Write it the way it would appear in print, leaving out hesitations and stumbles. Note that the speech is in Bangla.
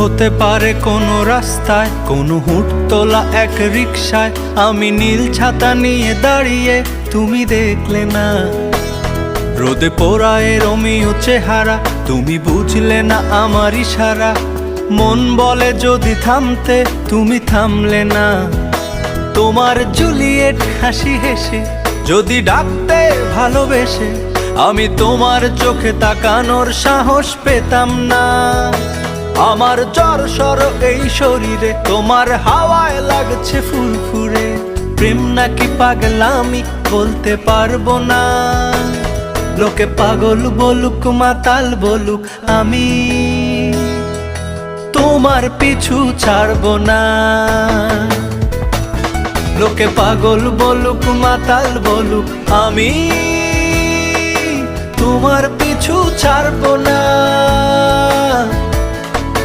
হতে পারে কোনো রাস্তায়, কোনো হুটতোলা এক রিকশায় আমি নীল ছাতা নিয়ে দাঁড়িয়ে, তুমি দেখলে না। রোদে পোড়ায় রোমিও চেহারা, তুমি বুঝলে না আমার ইশারা। মন বলে যদি থামতে, তুমি থামলে না। তোমার জুলিয়েট হাসি হেসে যদি ডাকতে ভালোবেসে, আমি তোমার চোখে তাকানোর সাহস পেতাম না। আমার জ্বর এই শরীরে, তোমার হাওয়ায় লাগছে ফুরফুরে। প্রেম নাকি পাগলামি বলতে পারবো না। লোকে পাগল বলুক মাতাল বলুক, আমি তোমার পিছু ছাড়বো না। লোকে পাগল বলুক মাতাল বলুক, আমি তোমার পিছু ছাড়বো না।